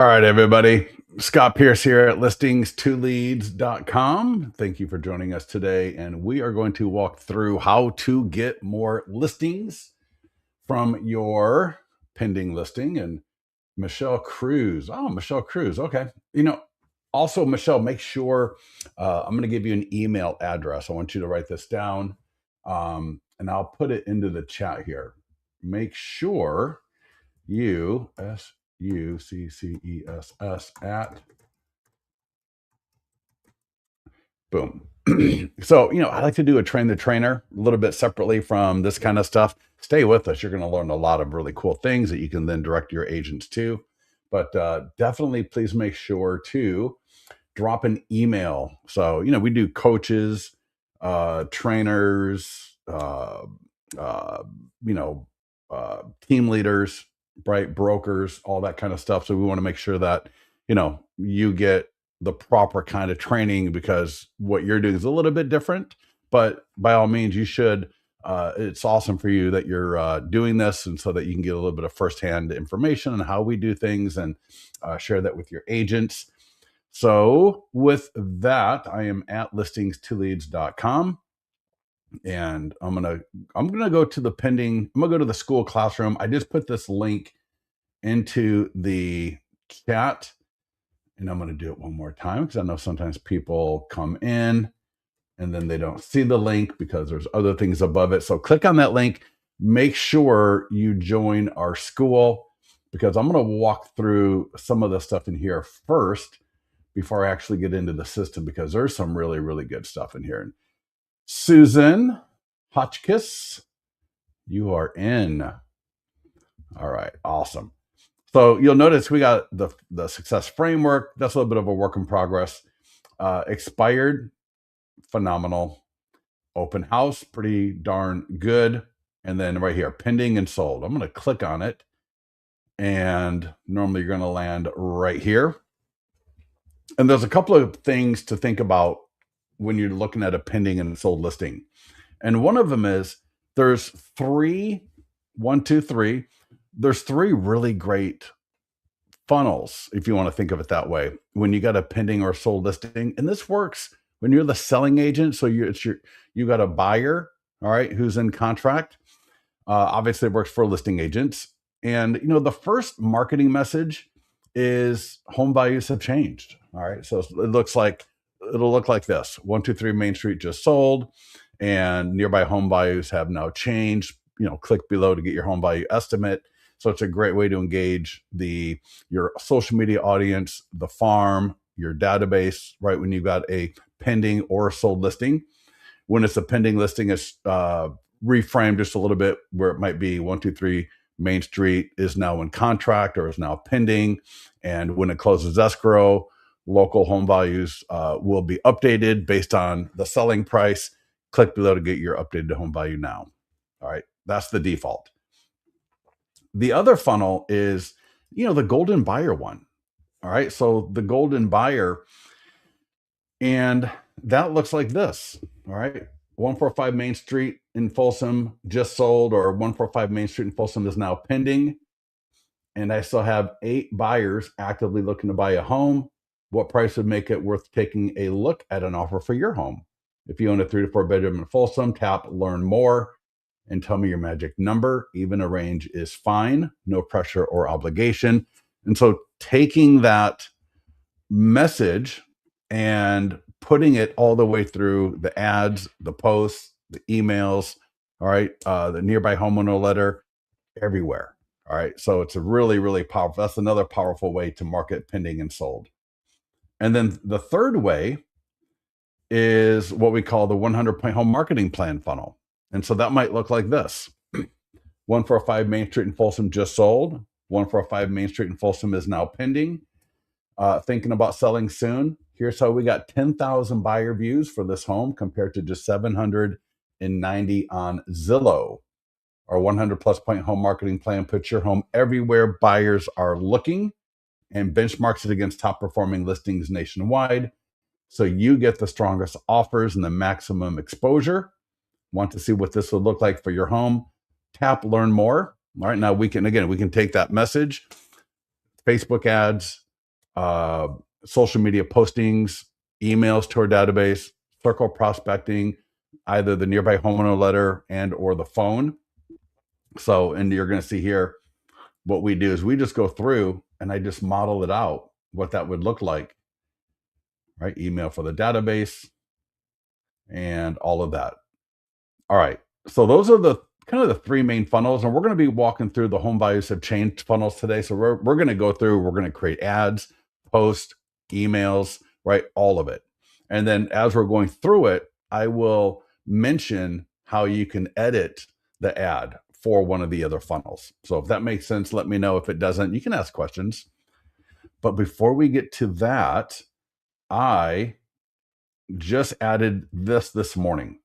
All right, everybody. Scott Pierce here at listings2leads.com. Thank you for joining us today. And we are going to walk through how to get more listings from your pending listing. And Michelle Cruz. Oh, Michelle Cruz. Okay. Also, Michelle, make sure I'm going to give you an email address. I want you to write this down and I'll put it into the chat here. Make sure UCCESS at boom. So, I like to do a train the trainer a little bit separately from this kind of stuff. Stay with us. You're going to learn a lot of really cool things that you can then direct your agents to. But definitely please make sure to drop an email. So, we do coaches, trainers, uh, you know, team leaders, right? Brokers, all that kind of stuff. So we want to make sure that, you get the proper kind of training because what you're doing is a little bit different, but by all means you should. It's awesome for you that you're doing this, and so that you can get a little bit of firsthand information on how we do things and share that with your agents. So with that, I am at listings2leads.com, and I'm gonna go to the pending. I'm gonna go to the school classroom. I just put this link into the chat, and I'm going to do it one more time because I know sometimes people come in and then they don't see the link because there's other things above it. So click on that link. Make sure you join our school because I'm going to walk through some of the stuff in here first before I actually get into the system, because there's some really, really good stuff in here. Susan Hotchkiss, you are in. All right, awesome. So you'll notice we got the success framework. That's a little bit of a work in progress. Expired, phenomenal. Open house, pretty darn good. And then right here, pending and sold. I'm going to click on it. And normally you're going to land right here. And there's a couple of things to think about when you're looking at a pending and sold listing. And one of them is there's three really great funnels, if you want to think of it that way, when you got a pending or sold listing. And this works when you're the selling agent. So you got a buyer, all right, who's in contract. Obviously it works for listing agents. And the first marketing message is home values have changed. All right. So it'll look like this: 123 Main Street just sold, and nearby home values have now changed. Click below to get your home value estimate. So it's a great way to engage your social media audience, the farm, your database, right? When you've got a pending or sold listing. When it's a pending listing, it's reframed just a little bit, where it might be 123 Main Street is now in contract or is now pending. And when it closes escrow, local home values will be updated based on the selling price. Click below to get your updated home value now. All right, that's the default. The other funnel is, the golden buyer one. All right. So the golden buyer, and that looks like this. All right. 145 Main Street in Folsom just sold, or 145 Main Street in Folsom is now pending. And I still have 8 buyers actively looking to buy a home. What price would make it worth taking a look at an offer for your home? If you own a 3 to 4 bedroom in Folsom, tap learn more and tell me your magic number. Even a range is fine, no pressure or obligation. And so taking that message and putting it all the way through the ads, the posts, the emails, all right, the nearby homeowner letter, everywhere. All right. So it's a really, really powerful. That's another powerful way to market pending and sold. And then the third way is what we call the 100-point home marketing plan funnel. And so that might look like this: 145 Main Street in Folsom just sold. 145 Main Street in Folsom is now pending. Thinking about selling soon. Here's how we got 10,000 buyer views for this home compared to just 790 on Zillow. Our 100+ point home marketing plan puts your home everywhere buyers are looking and benchmarks it against top performing listings nationwide, so you get the strongest offers and the maximum exposure. Want to see what this would look like for your home? Tap learn more. All right, now we can take that message, Facebook ads, uh, social media postings, emails to our database, circle prospecting, either the nearby homeowner letter and or the phone. So, and you're going to see here, what we do is we just go through and I just model it out, what that would look like, right? Email for the database and all of that. All right. So those are the kind of the three main funnels. And we're going to be walking through the home buyers have changed funnels today. So we're going to go through, we're going to create ads, post, emails, right? All of it. And then as we're going through it, I will mention how you can edit the ad for one of the other funnels. So if that makes sense, let me know. If it doesn't, you can ask questions. But before we get to that, I just added this morning.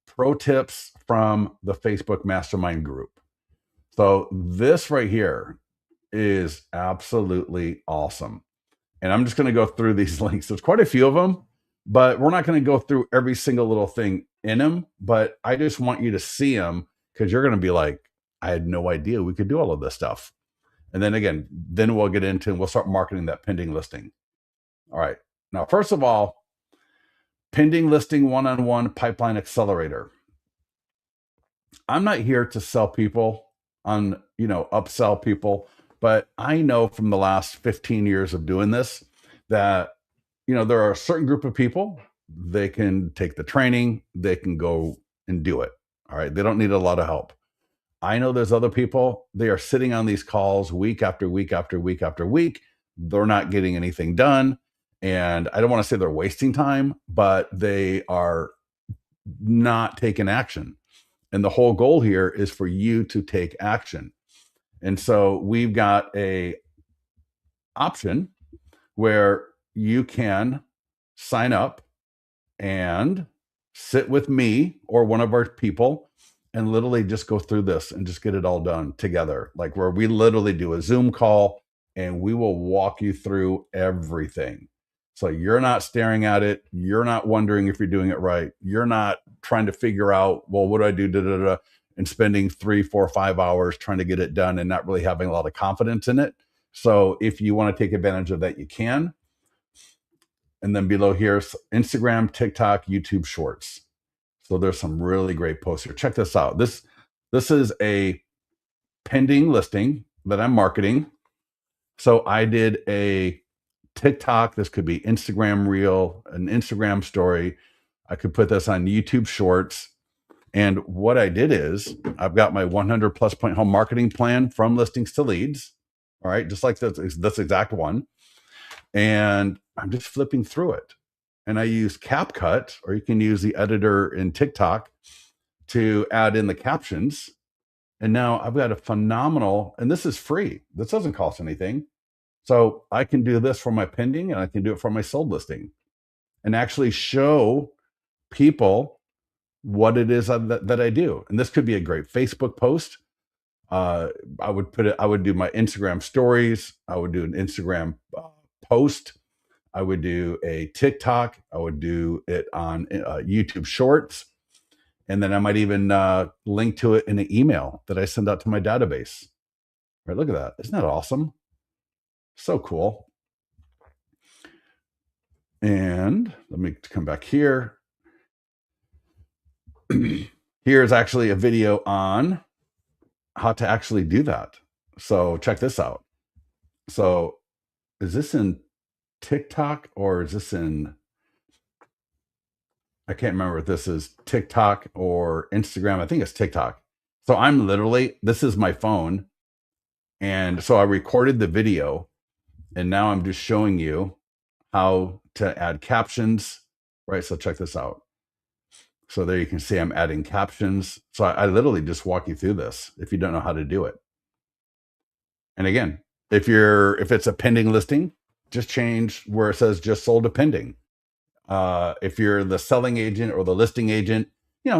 Pro tips from the Facebook Mastermind group. So this right here is absolutely awesome. And I'm just going to go through these links. There's quite a few of them, but we're not going to go through every single little thing in them. But I just want you to see them because you're going to be like, I had no idea we could do all of this stuff. And then again, then we'll get into and we'll start marketing that pending listing. All right. Now, first of all, pending listing one-on-one pipeline accelerator. I'm not here to sell people on, upsell people, but I know from the last 15 years of doing this that, there are a certain group of people, they can take the training, they can go and do it. All right. They don't need a lot of help. I know there's other people, they are sitting on these calls week after week after week after week. They're not getting anything done. And I don't want to say they're wasting time, but they are not taking action. And the whole goal here is for you to take action. And so we've got a option where you can sign up and sit with me or one of our people and literally just go through this and just get it all done together. Like where we literally do a Zoom call and we will walk you through everything. So you're not staring at it. You're not wondering if you're doing it right. You're not trying to figure out, well, what do I do? Da, da, da, and spending 3, 4, 5 hours trying to get it done and not really having a lot of confidence in it. So if you want to take advantage of that, you can. And then below here's Instagram, TikTok, YouTube Shorts. So there's some really great posts here. Check this out. This is a pending listing that I'm marketing. So I did a TikTok. This could be Instagram Reel, an Instagram story. I could put this on YouTube Shorts. And what I did is I've got my 100 plus point home marketing plan from listings to leads. All right. Just like this exact one. And I'm just flipping through it. And I use CapCut, or you can use the editor in TikTok to add in the captions. And now I've got a phenomenal, and this is free. This doesn't cost anything. So I can do this for my pending and I can do it for my sold listing and actually show people what it is that I do. And this could be a great Facebook post. I would do my Instagram stories. I would do an Instagram post. I would do a TikTok. I would do it on YouTube Shorts. And then I might even link to it in an email that I send out to my database. Right, look at that. Isn't that awesome? So cool. And let me come back here. Here's actually a video on how to actually do that. So check this out. So is this in TikTok or is this in, I can't remember if this is TikTok or Instagram. I think it's TikTok. So I'm literally, this is my phone. And so I recorded the video and now I'm just showing you how to add captions, right? So check this out. So there you can see I'm adding captions. So I literally just walk you through this if you don't know how to do it. And again, if it's a pending listing, just change where it says just sold to pending. If you're the selling agent or the listing agent,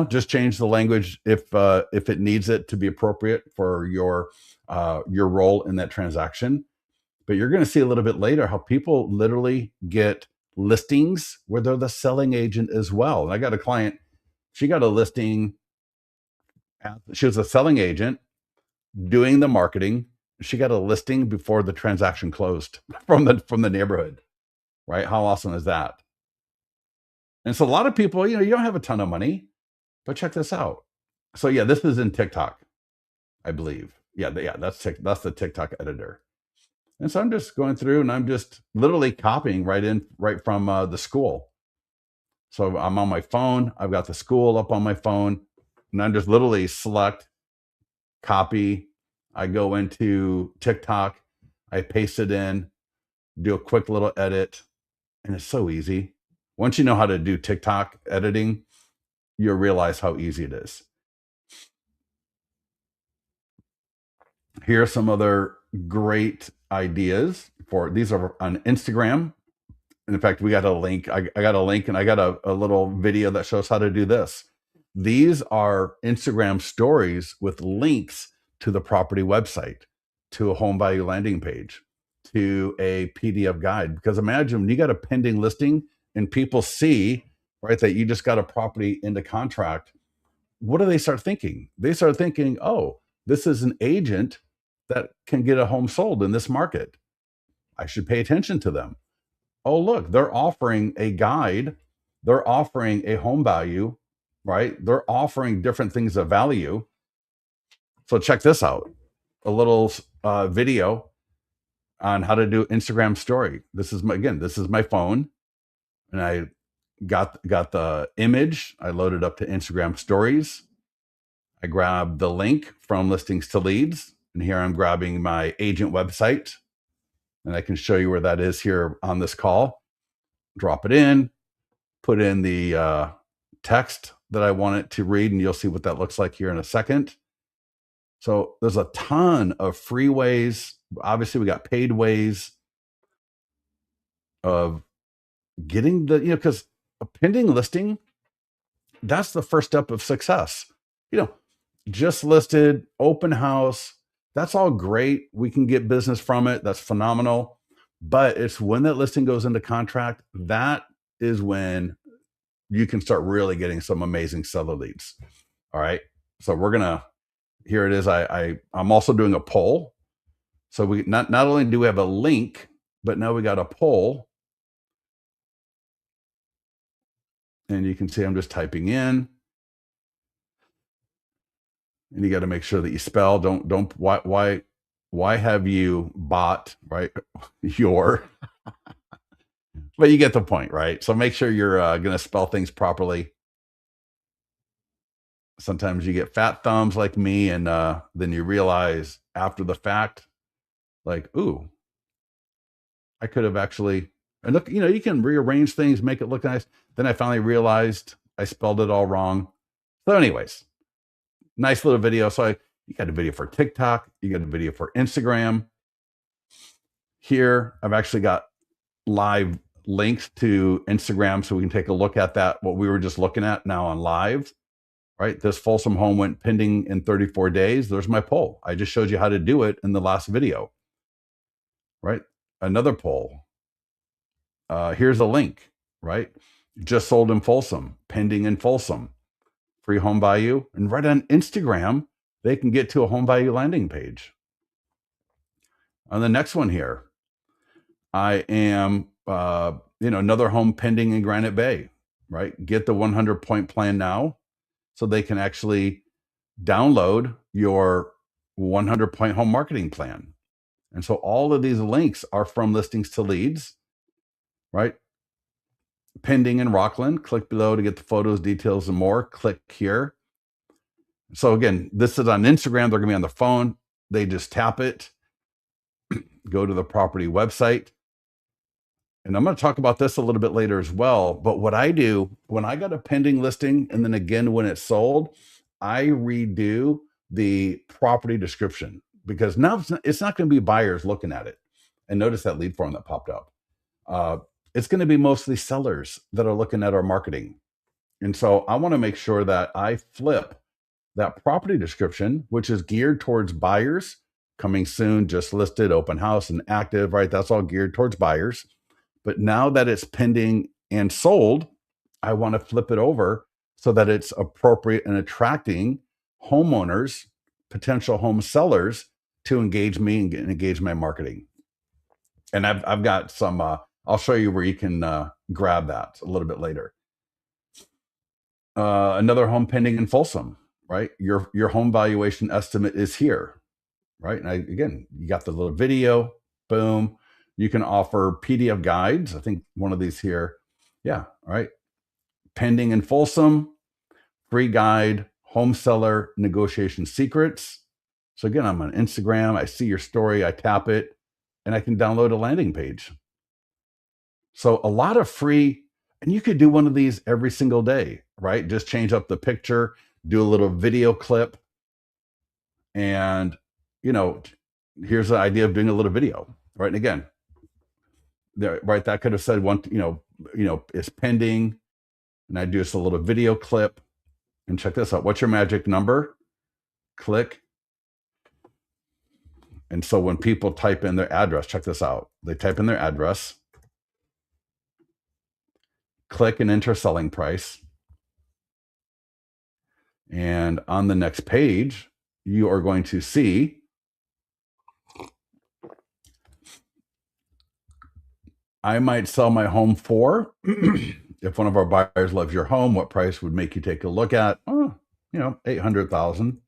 just change the language if it needs it to be appropriate for your role in that transaction. But you're going to see a little bit later how people literally get listings where they're the selling agent as well. And I got a client, she got a listing. She was a selling agent doing the marketing, She got a listing before the transaction closed from the neighborhood, right? How awesome is that? And so a lot of people, you don't have a ton of money, but check this out. So yeah, this is in TikTok, I believe. Yeah, that's the TikTok editor. And so I'm just going through and I'm just literally copying right from the school. So I'm on my phone. I've got the school up on my phone, and I'm just literally select, copy. I go into TikTok, I paste it in, do a quick little edit, and it's so easy. Once you know how to do TikTok editing, you'll realize how easy it is. Here are some other great ideas for these are on Instagram. In fact, we got a link. I got a link and I got a little video that shows how to do this. These are Instagram stories with links to the property website, to a home value landing page, to a PDF guide. Because imagine when you got a pending listing and people see, right, that you just got a property into contract, what do they start thinking? They start thinking, oh, this is an agent that can get a home sold in this market. I should pay attention to them. Oh, look, they're offering a guide. They're offering a home value, right? They're offering different things of value. So check this out, a little video on how to do Instagram story. This is my phone, and I got the image. I loaded up to Instagram stories. I grabbed the link from listings to leads, and here I'm grabbing my agent website, and I can show you where that is here on this call. Drop it in, put in the text that I want it to read, and you'll see what that looks like here in a second. So there's a ton of free ways. Obviously, we got paid ways of getting because a pending listing, that's the first step of success. Just listed, open house, that's all great. We can get business from it. That's phenomenal. But it's when that listing goes into contract, that is when you can start really getting some amazing seller leads. All right. So here it is. I'm also doing a poll. So we not only do we have a link, but now we got a poll. And you can see I'm just typing in. And you got to make sure that you spell. Why have you bought, right? But you get the point, right? So make sure you're going to spell things properly. Sometimes you get fat thumbs like me, and then you realize after the fact, like, ooh, I could have actually, and look, you can rearrange things, make it look nice. Then I finally realized I spelled it all wrong. So anyways, nice little video. So you got a video for TikTok, you got a video for Instagram. Here, I've actually got live links to Instagram so we can take a look at that, what we were just looking at now on live, right? This Folsom home went pending in 34 days. There's my poll. I just showed you how to do it in the last video, right? Another poll. Here's a link, right? Just sold in Folsom, pending in Folsom, free home value. And right on Instagram, they can get to a home value landing page. On the next one here, I am, another home pending in Granite Bay, right? Get the 100-point plan now so they can actually download your 100-point home marketing plan. And so all of these links are from listings to leads, right? Pending in Rockland, click below to get the photos, details, and more. Click here. So again, this is on Instagram. They're going to be on the phone. They just tap it, go to the property website. And I'm going to talk about this a little bit later as well. But what I do when I got a pending listing, and then again when it's sold, I redo the property description, because now it's not going to be buyers looking at it. And notice that lead form that popped up. It's going to be mostly sellers that are looking at our marketing. And so I want to make sure that I flip that property description, which is geared towards buyers, coming soon, just listed, open house, and active, right? That's all geared towards buyers. But now that it's pending and sold, I want to flip it over so that it's appropriate and attracting homeowners, potential home sellers, to engage me and engage my marketing. And I've got some. I'll show you where you can grab that a little bit later. Another home pending in Folsom, right? Your home valuation estimate is here, right? And again, you got the little video, boom. You can offer PDF guides. I think one of these here, yeah, right. Pending in Folsom, free guide, home seller negotiation secrets. So again, I'm on Instagram. I see your story. I tap it, and I can download a landing page. So a lot of free, and you could do one of these every single day, right? Just change up the picture, do a little video clip, and here's the idea of doing a little video, right? And again, right, that could have said one, is pending, and I do just a little video clip, and check this out. What's your magic number? Click. And so when people type in their address, check this out. They type in their address, click and enter selling price. And on the next page, you are going to see I might sell my home for, if one of our buyers loves your home, what price would make you take a look at? 800,000.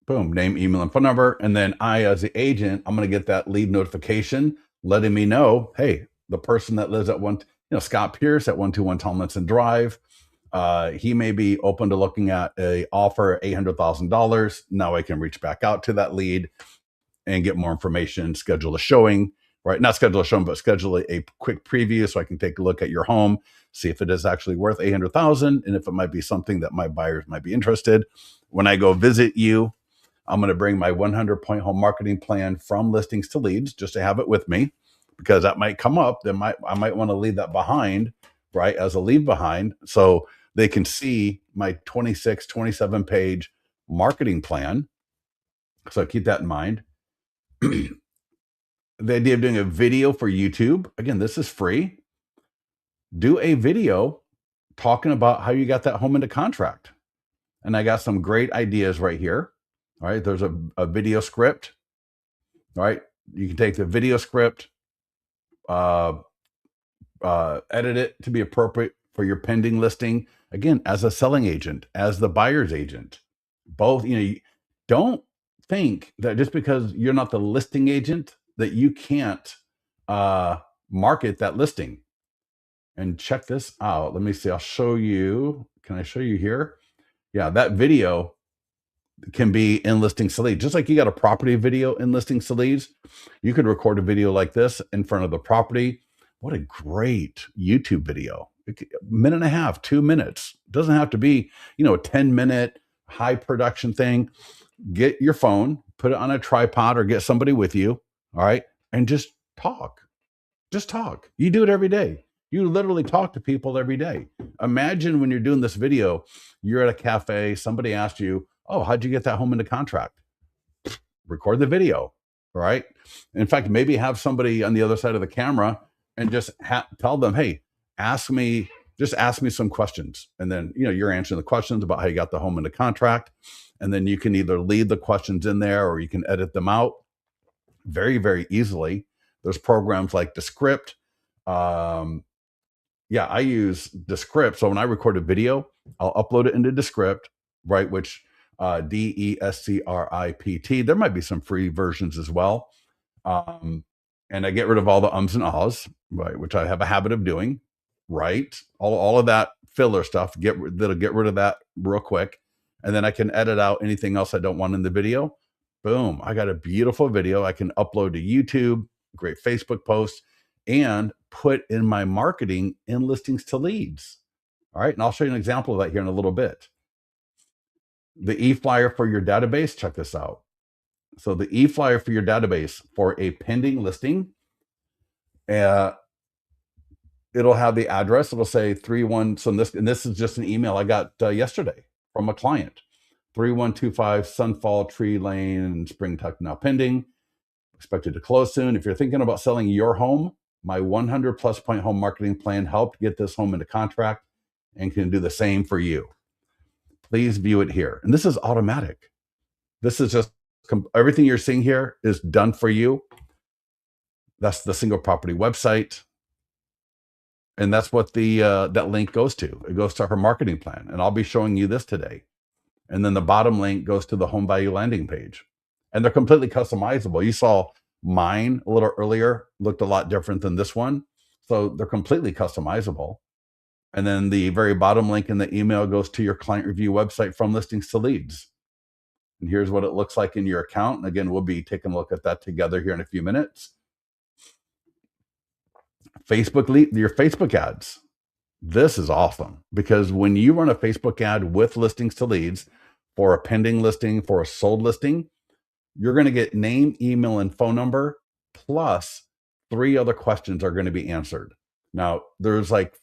Boom, name, email, and phone number. And then I, as the agent, I'm going to get that lead notification letting me know, hey, the person that lives at Scott Pierce at 121 Tomlinson Drive, he may be open to looking at a offer $800,000. Now I can reach back out to that lead and get more information, schedule a showing, right? Not schedule a showing, but schedule a quick preview so I can take a look at your home, see if it is actually worth $800,000 and if it might be something that my buyers might be interested. When I go visit you, I'm going to bring my 100-point home marketing plan from listings to leads just to have it with me, because that might come up. I might want to leave that behind, right, as a leave behind, so they can see my 26, 27-page marketing plan. So keep that in mind. The idea of doing a video for YouTube, again, this is free. Do a video talking about how you got that home into contract. And I got some great ideas right here. All right, there's a video script. All right, you can take the video script, edit it to be appropriate for your pending listing. Again, as a selling agent, as the buyer's agent, both, don't think that just because you're not the listing agent that you can't market that listing. And check this out. Let me see. I'll show you. Can I show you here? Yeah, that video can be in listings to leads. Just like you got a property video in listings to leads, you could record a video like this in front of the property. What a great YouTube video. A minute and a half, 2 minutes. It doesn't have to be, a 10-minute high production thing. Get your phone, put it on a tripod, or get somebody with you, all right, and just talk. Just talk. You do it every day. You literally talk to people every day. Imagine when you're doing this video, you're at a cafe, somebody asked you, oh, how'd you get that home into contract? Record the video, all right? In fact, maybe have somebody on the other side of the camera and just tell them, hey, ask me some questions. And then, you're answering the questions about how you got the home into contract. And then you can either leave the questions in there or you can edit them out very, very easily. There's programs like Descript. I use Descript. So when I record a video, I'll upload it into Descript, right? Which Descript. There might be some free versions as well. And I get rid of all the ums and ahs, right? Which I have a habit of doing, right? All of that filler stuff, that'll get rid of that real quick. And then I can edit out anything else I don't want in the video. Boom. I got a beautiful video I can upload to YouTube, great Facebook post, and put in my marketing in listings to leads. All right. And I'll show you an example of that here in a little bit. The e-flyer for your database, check this out. So the e-flyer for your database for a pending listing, it'll have the address. It'll say 31. So this is just an email I got yesterday from a client. 3125 Sunfall Tree Lane, Spring Tuck, now pending. Expected to close soon. If you're thinking about selling your home, my 100+ point home marketing plan helped get this home into contract and can do the same for you. Please view it here. And this is automatic. This is just everything you're seeing here is done for you. That's the single property website. And that's what the that link goes to. It goes to her marketing plan. And I'll be showing you this today. And then the bottom link goes to the home value landing page. And they're completely customizable. You saw mine a little earlier, looked a lot different than this one. So they're completely customizable. And then the very bottom link in the email goes to your client review website from listings to leads. And here's what it looks like in your account. And again, we'll be taking a look at that together here in a few minutes. Your Facebook ads. This is awesome because when you run a Facebook ad with listings to leads for a pending listing, for a sold listing, you're going to get name, email, and phone number, plus 3 other questions are going to be answered. Now, there's like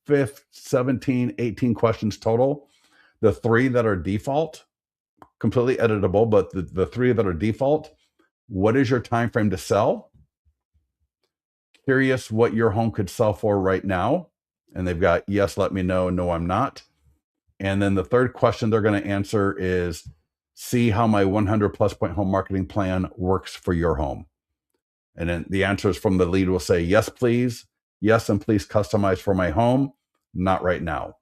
17, 18 questions total. The 3 that are default, completely editable, but the 3 that are default, what is your time frame to sell? Curious what your home could sell for right now. And they've got, yes, let me know, no, I'm not. And then the third question they're going to answer is, see how my 100 plus point home marketing plan works for your home. And then the answers from the lead will say, yes, please. Yes, and please customize for my home. Not right now.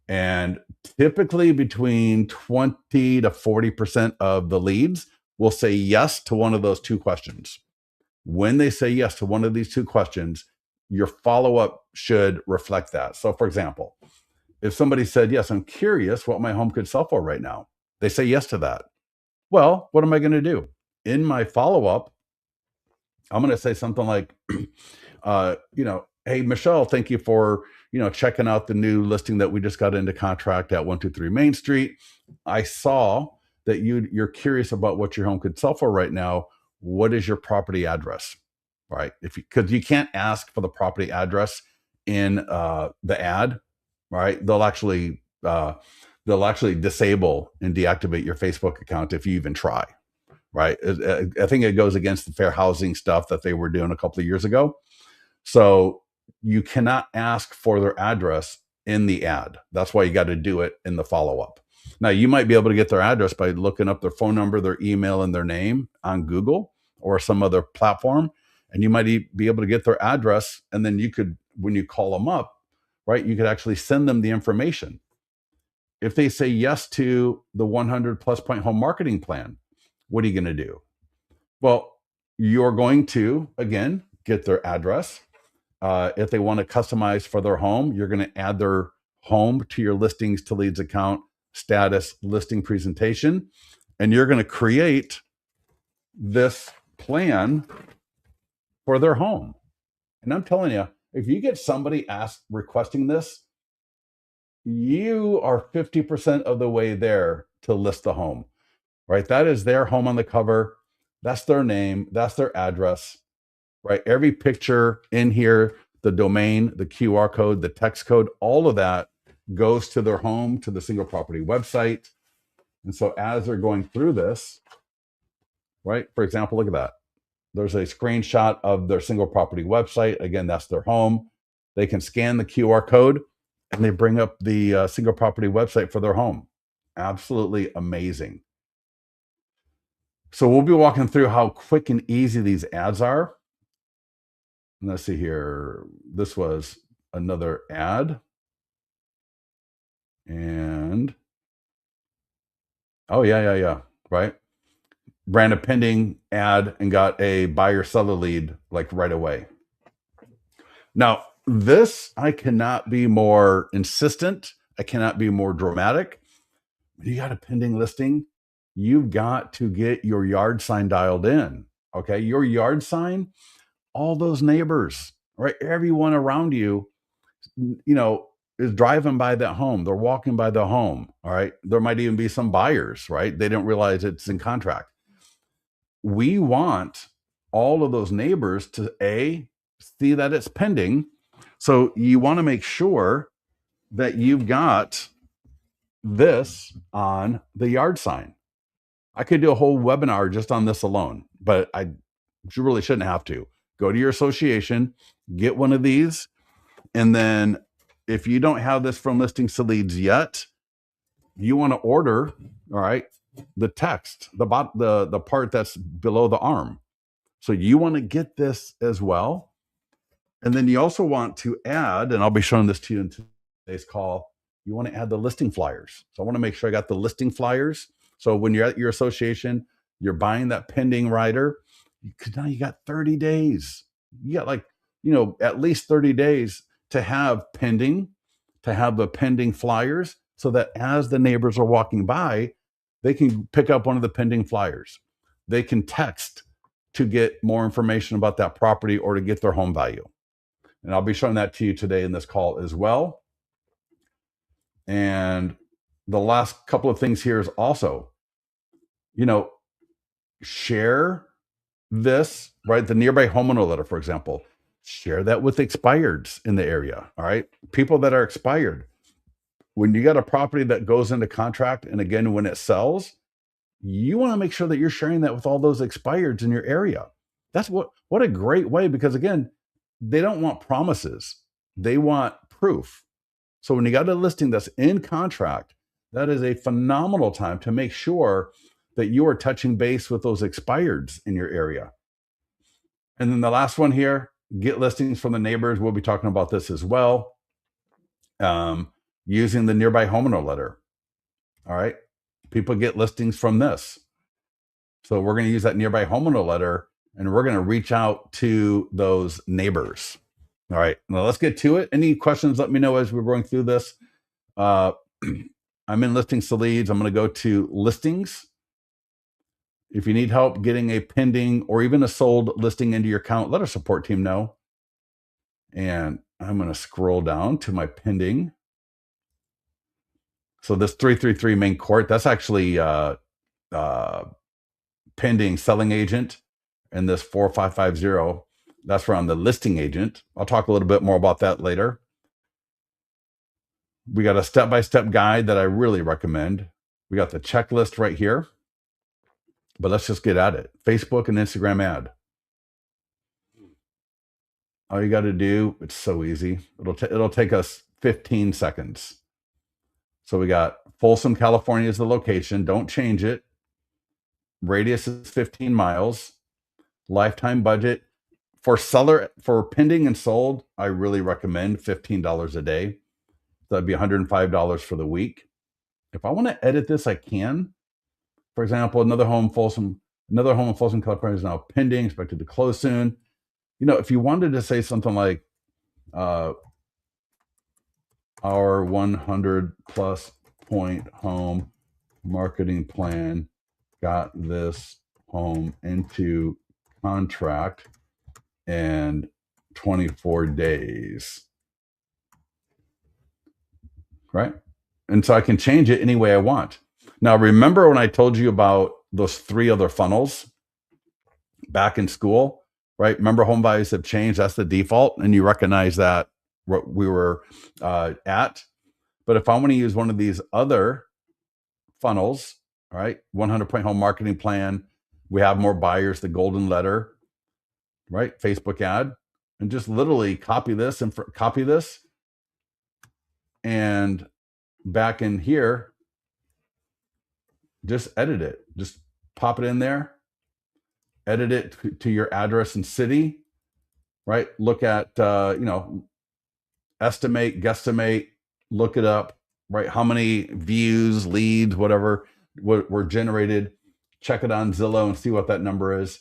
And typically between 20 to 40% of the leads will say yes to one of those 2 questions. When they say yes to one of these 2 questions, your follow-up should reflect that. So for example, if somebody said, yes, I'm curious what my home could sell for right now, they say yes to that. Well, what am I going to do? In my follow-up, I'm going to say something like, hey, Michelle, thank you for, checking out the new listing that we just got into contract at 123 Main Street. I saw that you're curious about what your home could sell for right now. What is your property address? Right? Because you can't ask for the property address in the ad, right? They'll actually disable and deactivate your Facebook account if you even try, right? I think it goes against the fair housing stuff that they were doing a couple of years ago. So you cannot ask for their address in the ad. That's why you got to do it in the follow-up. Now, you might be able to get their address by looking up their phone number, their email, and their name on Google or some other platform. And you might be able to get their address. And then you could, when you call them up, right, you could actually send them the information. If they say yes to the 100 plus point home marketing plan, what are you going to do? Well, you're going to, again, get their address. If they want to customize for their home, you're going to add their home to your listings to leads account, status, listing presentation, and you're going to create this plan for their home. And I'm telling you, if you get somebody requesting this, you are 50% of the way there to list the home, right? That is their home on the cover. That's their name. That's their address, right? Every picture in here, the domain, the QR code, the text code, all of that goes to their home, to the single property website. And so as they're going through this, right? For example, look at that. There's a screenshot of their single property website. Again, that's their home. They can scan the QR code and they bring up the single property website for their home. Absolutely amazing. So we'll be walking through how quick and easy these ads are. Let's see here. This was another ad. And, oh, yeah. Right. Ran a pending ad and got a buyer seller lead like right away. Now, this, I cannot be more insistent. I cannot be more dramatic. You got a pending listing. You've got to get your yard sign dialed in. Okay. Your yard sign, all those neighbors, right? Everyone around you, is driving by that home. They're walking by the home. All right. There might even be some buyers, right? They didn't realize it's in contract. We want all of those neighbors to see that it's pending. So you want to make sure that you've got this on the yard sign. I could do a whole webinar just on this alone, but I really shouldn't have to. Go to your association, get one of these, and then if you don't have this from listings to leads yet, you want to order, all right, the text, the part that's below the arm. So you want to get this as well. And then you also want to add, and I'll be showing this to you in today's call, you want to add the listing flyers. So I want to make sure I got the listing flyers. So when you're at your association, you're buying that pending rider, because now you got 30 days. You got like, at least 30 days to have the pending flyers, so that as the neighbors are walking by, they can pick up one of the pending flyers. They can text to get more information about that property or to get their home value. And I'll be showing that to you today in this call as well. And the last couple of things here is also, share this, right? The nearby homeowner letter, for example, share that with expireds in the area. All right. People that are expired. When you got a property that goes into contract, and again, when it sells, you want to make sure that you're sharing that with all those expireds in your area. That's what a great way, because again, they don't want promises. They want proof. So when you got a listing that's in contract, that is a phenomenal time to make sure that you are touching base with those expireds in your area. And then the last one here, get listings from the neighbors. We'll be talking about this as well. Using the nearby homeowner letter. All right. People get listings from this. So we're going to use that nearby homeowner letter, and we're going to reach out to those neighbors. All right. Now let's get to it. Any questions, let me know as we're going through this. I'm in listings to leads. I'm going to go to listings. If you need help getting a pending or even a sold listing into your account, let our support team know. And I'm going to scroll down to my pending. So this 333 main court, that's actually pending selling agent. And this 4550, that's around the listing agent. I'll talk a little bit more about that later. We got a step-by-step guide that I really recommend. We got the checklist right here. But let's just get at it. Facebook and Instagram ad. All you got to do, it's so easy. It'll take us 15 seconds. So we got Folsom, California is the location. Don't change it. Radius is 15 miles. Lifetime budget for pending and sold, I really recommend $15 a day. That'd be $105 for the week. If I want to edit this, I can. For example, another home in Folsom, California is now pending, expected to close soon. If you wanted to say something like, our 100 plus point home marketing plan got this home into contract in 24 days, right? And so I can change it any way I want. Now, remember when I told you about those 3 other funnels back in school, right? Remember, home values have changed. That's the default. And you recognize that what we were at. But if I want to use one of these other funnels, all right, 100-point home marketing plan, we have more buyers, the golden letter, right? Facebook ad, and just literally copy this and back in here, just edit it. Just pop it in there, edit it to your address and city, right? Look at, estimate, guesstimate, look it up, right? How many views, leads, whatever were generated. Check it on Zillow and see what that number is.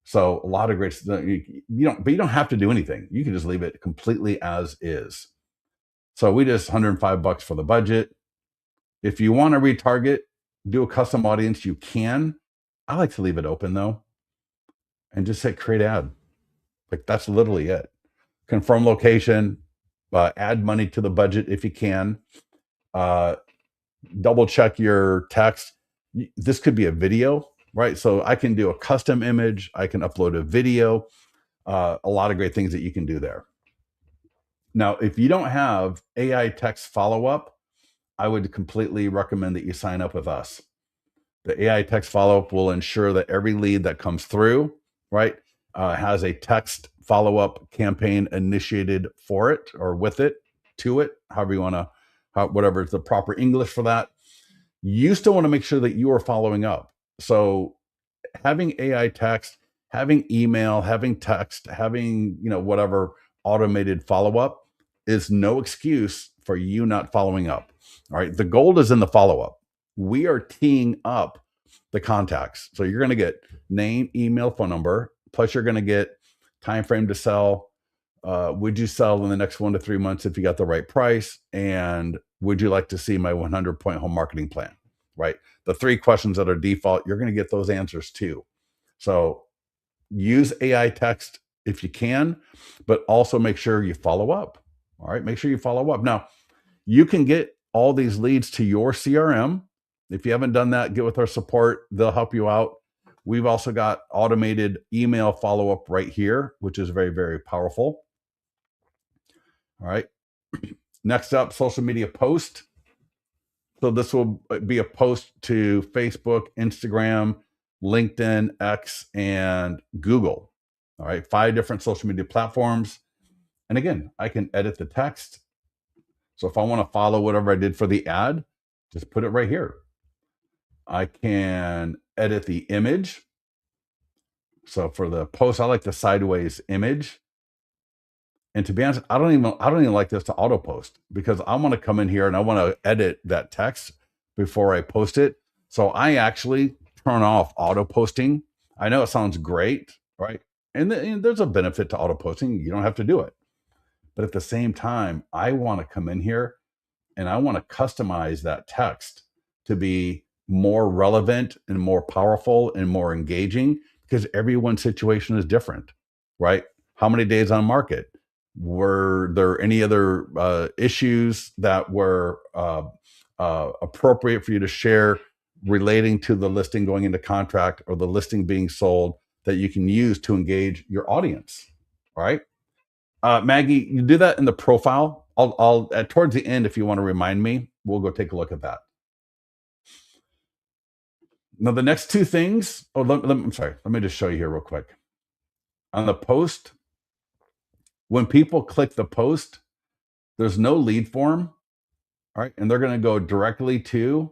So a lot of great stuff. You don't have to do anything. You can just leave it completely as is. So we just $105 for the budget. If you want to retarget, do a custom audience, you can. I like to leave it open though, and just say create ad. Like that's literally it. Confirm location, add money to the budget if you can. Double check your text. This could be a video, right? So I can do a custom image. I can upload a video. A lot of great things that you can do there. Now, if you don't have AI text follow-up, I would completely recommend that you sign up with us. The AI text follow-up will ensure that every lead that comes through, right, has a text follow-up campaign initiated for it or with it, to it, however you want to, whatever is the proper English for that. you still want to make sure that you are following up. So having AI text, having email, having text, having, whatever automated follow up is no excuse for you not following up. All right. The gold is in the follow up. We are teeing up the contacts. So you're going to get name, email, phone number, plus you're going to get time frame to sell. Would you sell in the next 1 to 3 months if you got the right price? And would you like to see my 100-point home marketing plan? Right. The 3 questions that are default, you're going to get those answers too. So use AI text if you can, but also make sure you follow up. All right. Make sure you follow up. Now, you can get all these leads to your CRM. If you haven't done that, get with our support. They'll help you out. We've also got automated email follow up right here, which is very, very powerful. All right. Next up, social media post. So this will be a post to Facebook, Instagram, LinkedIn, X, and Google. All right. 5 different social media platforms. And again, I can edit the text. So if I want to follow whatever I did for the ad, just put it right here. I can edit the image. So for the post, I like the sideways image. And to be honest, I don't even like this to auto post because I want to come in here and I want to edit that text before I post it. So I actually turn off auto posting. I know it sounds great, right? And there's a benefit to auto posting. You don't have to do it. But at the same time, I want to come in here and I want to customize that text to be more relevant and more powerful and more engaging because everyone's situation is different, right? How many days on market? Were there any other issues that were appropriate for you to share relating to the listing going into contract or the listing being sold that you can use to engage your audience? All right. Maggie, you do that in the profile. I'll towards the end, if you want to remind me, we'll go take a look at that. Now, the next 2 things. I'm sorry. Let me just show you here real quick. On the post, when people click the post, there's no lead form. All right. And they're going to go directly to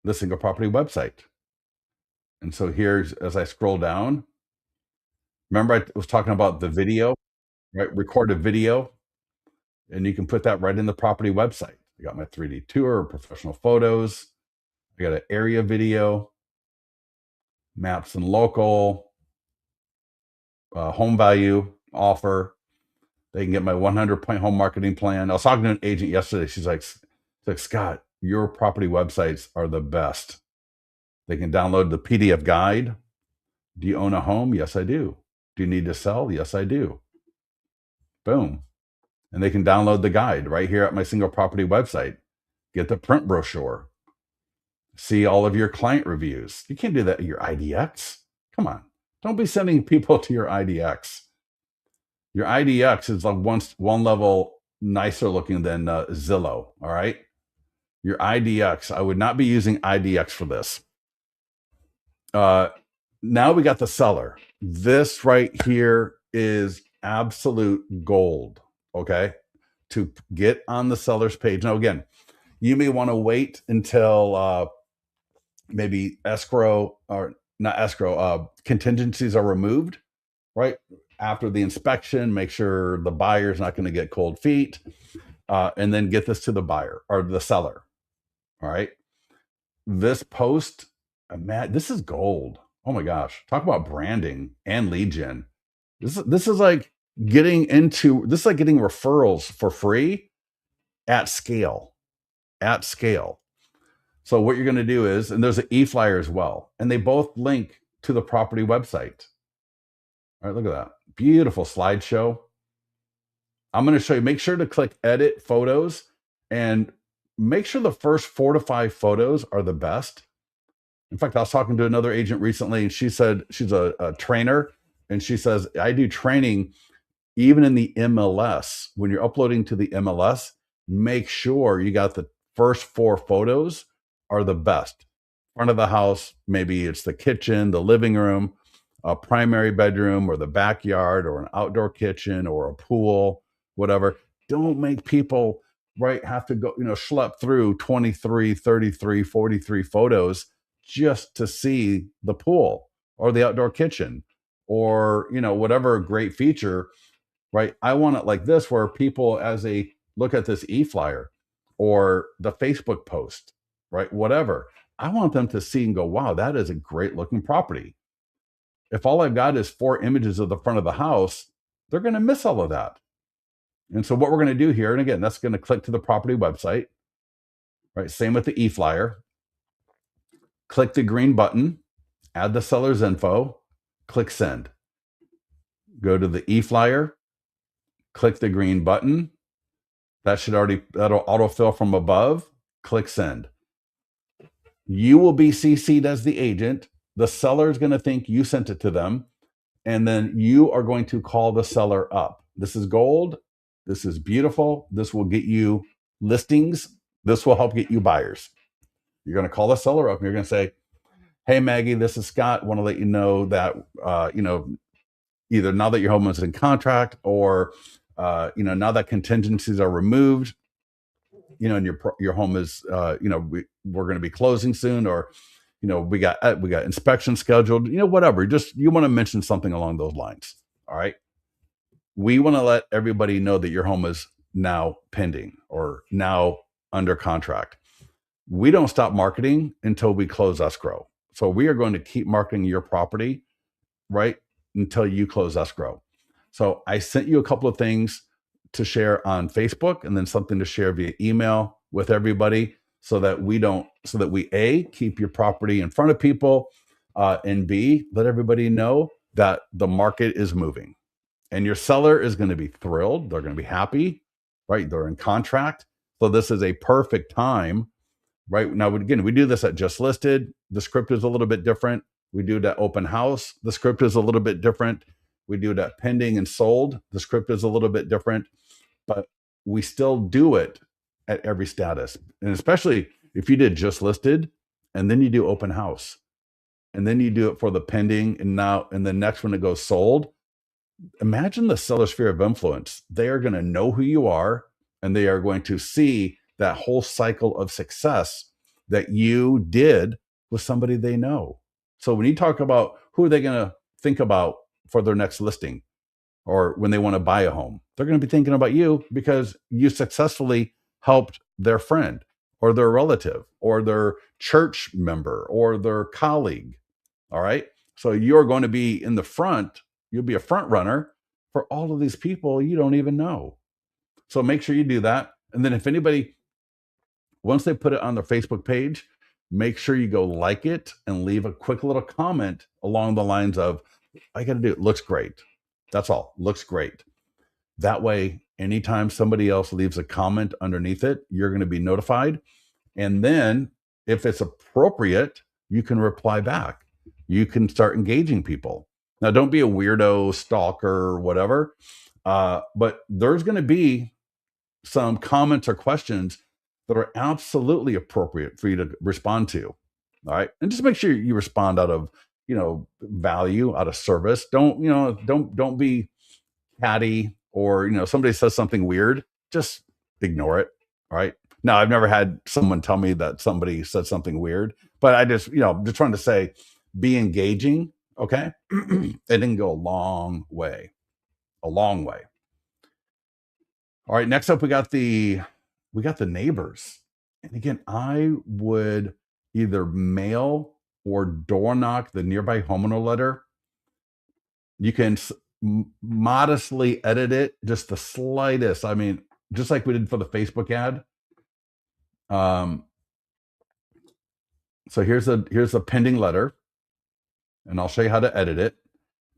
the single property website. And so here's, as I scroll down, remember I was talking about the video, right? Record a video, and you can put that right in the property website. I got my 3D tour, professional photos. I got an area video, maps and local, home value offer. They can get my 100-point home marketing plan. I was talking to an agent yesterday. She's like, Scott, your property websites are the best. They can download the PDF guide. Do you own a home? Yes, I do. Do you need to sell? Yes, I do. Boom. And they can download the guide right here at my single property website. Get the print brochure. See all of your client reviews. You can't do that at your IDX. Come on. Don't be sending people to your IDX. Your IDX is like one level nicer looking than Zillow. All right. Your IDX. I would not be using IDX for this. Now we got the seller. This right here is absolute gold. Okay. To get on the seller's page. Now, again, you may want to wait until maybe escrow or not escrow, contingencies are removed, right? After the inspection, make sure the buyer's not going to get cold feet, and then get this to the buyer or the seller. All right. This post, this is gold. Oh my gosh. Talk about branding and lead gen. This is like getting referrals for free at scale. At scale. So what you're going to do is, and there's an e-flyer as well, and they both link to the property website. All right, look at that. Beautiful slideshow. I'm going to show you, make sure to click edit photos and make sure the first 4 to 5 photos are the best. In fact, I was talking to another agent recently, and she said she's a trainer, and she says, I do training even in the MLS. When you're uploading to the MLS, make sure you got the first 4 photos are the best. Front of the house, maybe it's the kitchen, the living room, a primary bedroom, or the backyard, or an outdoor kitchen, or a pool, whatever. Don't make people right, have to go, schlep through 23, 33, 43 photos just to see the pool or the outdoor kitchen or, whatever great feature, right? I want it like this where people, as they look at this e-flyer or the Facebook post, right? Whatever, I want them to see and go, wow, that is a great looking property. If all I've got is 4 images of the front of the house, they're going to miss all of that. And so what we're going to do here, and again, that's going to click to the property website, right? Same with the e-flyer. Click the green button, add the seller's info, click send. Go to the e-flyer, click the green button. That'll autofill from above. Click send. You will be CC'd as the agent. The seller is going to think you sent it to them. And then you are going to call the seller up. This is gold. This is beautiful. This will get you listings. This will help get you buyers. You're going to call the seller up and you're going to say, hey, Maggie, this is Scott. Want to let you know that, either now that your home is in contract or, now that contingencies are removed, and your home is, we're going to be closing soon, or, we got inspection scheduled, whatever. You want to mention something along those lines. All right. We want to let everybody know that your home is now pending or now under contract. We don't stop marketing until we close escrow. So we are going to keep marketing your property, right, until you close escrow. So I sent you a couple of things to share on Facebook and then something to share via email with everybody so that we A, keep your property in front of people, and B, let everybody know that the market is moving. And your seller is going to be thrilled. They're going to be happy, right? They're in contract. So this is a perfect time, right? Now, again, we do this at Just Listed. The script is a little bit different. We do it at Open House. The script is a little bit different. We do it at Pending and Sold. The script is a little bit different, but we still do it at every status. And especially if you did Just Listed and then you do Open House and then you do it for the pending and the next one it goes sold. Imagine the seller sphere of influence. They are going to know who you are and they are going to see that whole cycle of success that you did with somebody they know. So when you talk about who are they going to think about for their next listing or when they want to buy a home, they're going to be thinking about you because you successfully helped their friend or their relative or their church member or their colleague. All right. So you're going to be in the front. You'll be a front runner for all of these people you don't even know. So make sure you do that. And then if anybody, once they put it on their Facebook page, make sure you go like it and leave a quick little comment along the lines of, I got to do it. Looks great. That's all. Looks great. That way, anytime somebody else leaves a comment underneath it, you're going to be notified. And then if it's appropriate, you can reply back. You can start engaging people. Now, don't be a weirdo, stalker, or whatever. But there's going to be some comments or questions that are absolutely appropriate for you to respond to. All right. And just make sure you respond out of, value, out of service. Don't be catty or, somebody says something weird, just ignore it. All right. Now, I've never had someone tell me that somebody said something weird, but I just, just trying to say, be engaging. Okay. It can go a long way. A long way. All right. Next up, we got the neighbors. And again, I would either mail or door knock the nearby homeowner letter. You can modestly edit it, just the slightest. I mean, just like we did for the Facebook ad. So here's a pending letter, and I'll show you how to edit it.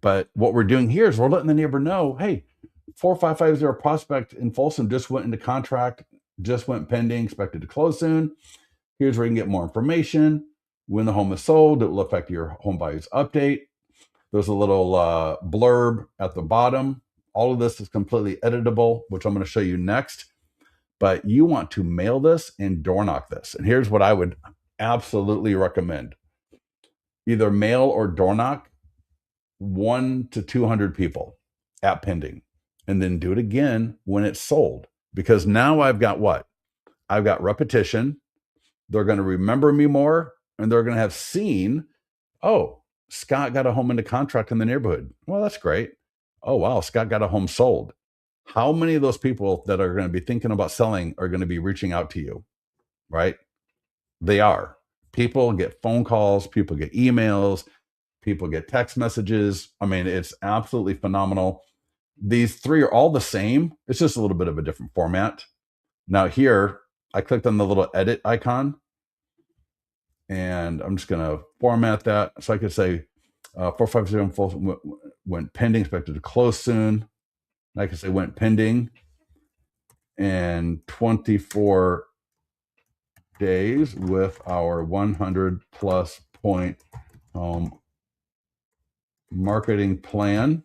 But what we're doing here is we're letting the neighbor know, hey, 4550 prospect in Folsom just went into contract, just went pending, expected to close soon. Here's where you can get more information. When the home is sold, it will affect your home buyer's update. There's a little blurb at the bottom. All of this is completely editable, which I'm going to show you next. But you want to mail this and door knock this. And here's what I would absolutely recommend. Either mail or door knock 1 to 200 people at pending. And then do it again when it's sold. because now I've got what? I've got repetition. They're going to remember me more, and they're going to have seen, oh, Scott got a home into contract in the neighborhood. Well, that's great. Oh, wow, Scott got a home sold. How many of those people that are going to be thinking about selling are going to be reaching out to you, right? They are. People get phone calls, people get emails, people get text messages. I mean, it's absolutely phenomenal. These three are all the same. It's just a little bit of a different format. Now, here, I clicked on the little edit icon, and I'm just going to format that. So I could say 450 went pending, expected to close soon. I could say went pending, and 24 days with our 100 plus point home marketing plan.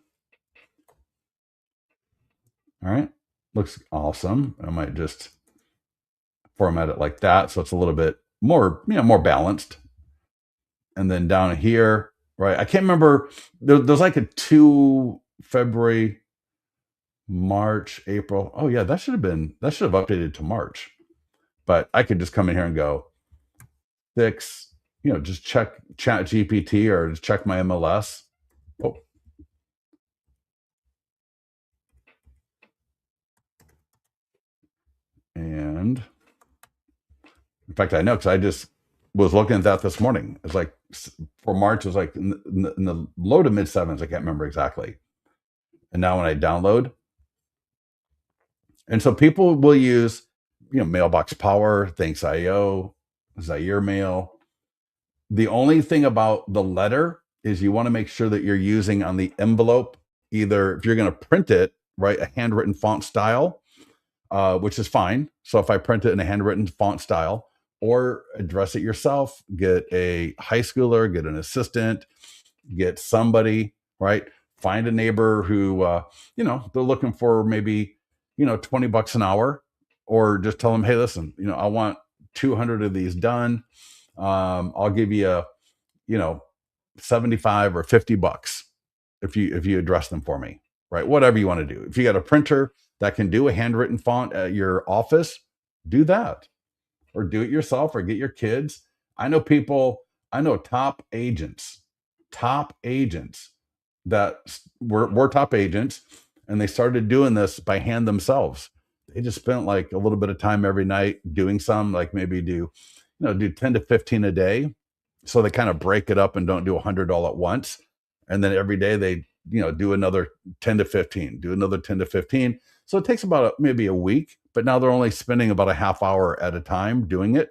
All right. Looks awesome. I might just format it like that, so it's a little bit more, more balanced. And then down here, right? I can't remember. There's like a 2 February, March, April. Oh yeah, that should have updated to March. But I could just come in here and go 6, just check Chat GPT or just check my MLS. Oh. And in fact, I know because I just was looking at that this morning. It's like for March, it was like in the low to mid 7s. I can't remember exactly. And now when I download, and so people will use, Mailbox Power, Thanks.io, Zaire Mail. The only thing about the letter is you want to make sure that you're using on the envelope, either if you're going to print it, right, a handwritten font style, which is fine. So if I print it in a handwritten font style, or address it yourself, get a high schooler, get an assistant, get somebody, right? Find a neighbor who, they're looking for maybe, $20 an hour, or just tell them, hey, listen, I want 200 of these done. I'll give you, 75 or $50 if you address them for me, right? Whatever you want to do. If you got a printer that can do a handwritten font at your office, do that, or do it yourself, or get your kids. I know top agents that were top agents, and they started doing this by hand themselves. They just spent like a little bit of time every night doing some, like maybe do 10 to 15 a day. So they kind of break it up and don't do 100 all at once. And then every day they, do another 10 to 15, do another 10 to 15. So it takes about maybe a week, but now they're only spending about a half hour at a time doing it.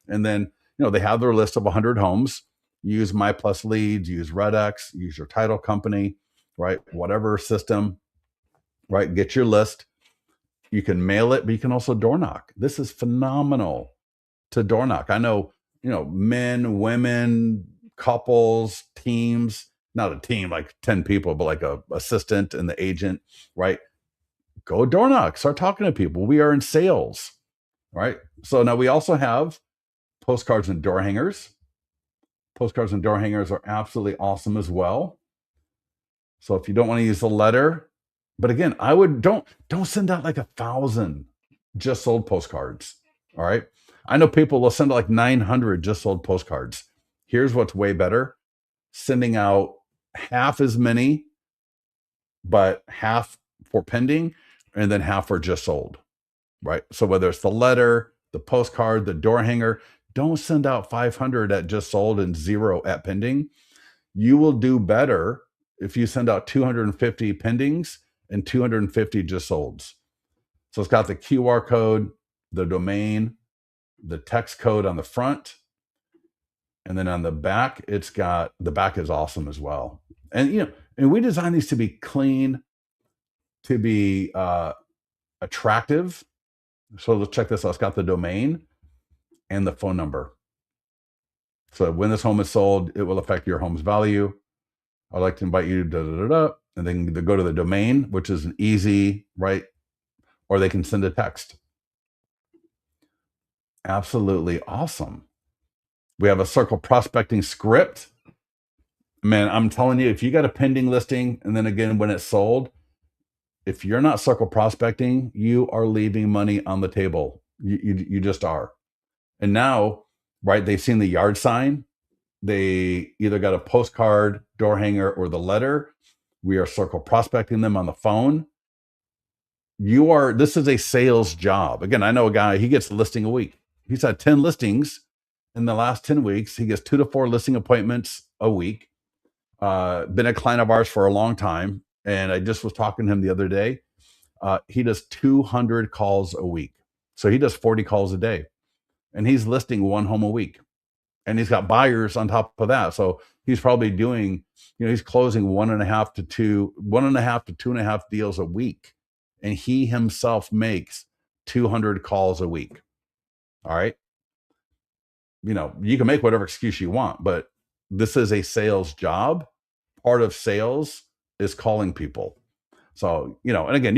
And then, they have their list of 100 homes. Use My Plus Leads, use RedX, use your title company, right? Whatever system, right? Get your list. You can mail it, but you can also door knock. This is phenomenal to door knock. I know, men, women, couples, teams, not a team like 10 people, but like a assistant and the agent, right? Go door knock, start talking to people. We are in sales, right? So now we also have postcards and door hangers. Postcards and door hangers are absolutely awesome as well. So if you don't want to use the letter, but again, I would don't send out like 1,000 just sold postcards. All right. I know people will send out like 900 just sold postcards. Here's what's way better: sending out half as many, but half for pending, and then half for just sold. Right. So whether it's the letter, the postcard, the door hanger, don't send out 500 at just sold and 0 at pending. You will do better if you send out 250 pendings and 250 just solds. So it's got the QR code, the domain, the text code on the front, and then on the back, the back is awesome as well. And and we designed these to be clean, to be attractive. So let's check this out. It's got the domain and the phone number. So when this home is sold, it will affect your home's value. I'd like to invite you to and then they go to the domain, which is an easy, right? Or they can send a text. Absolutely awesome. We have a circle prospecting script. Man, I'm telling you, if you got a pending listing, and then again, when it's sold, if you're not circle prospecting, you are leaving money on the table. You just are. And now, right, they've seen the yard sign. They either got a postcard, door hanger, or the letter. We are circle prospecting them on the phone. This is a sales job. Again, I know a guy, he gets a listing a week. He's had 10 listings in the last 10 weeks. He gets 2 to 4 listing appointments a week. Been a client of ours for a long time. And I just was talking to him the other day. He does 200 calls a week. So he does 40 calls a day. And he's listing 1 home a week. And he's got buyers on top of that. So he's probably doing, he's closing 1.5 to 2.5 deals a week. And he himself makes 200 calls a week. All right. You can make whatever excuse you want, but this is a sales job. Part of sales is calling people. So, and again,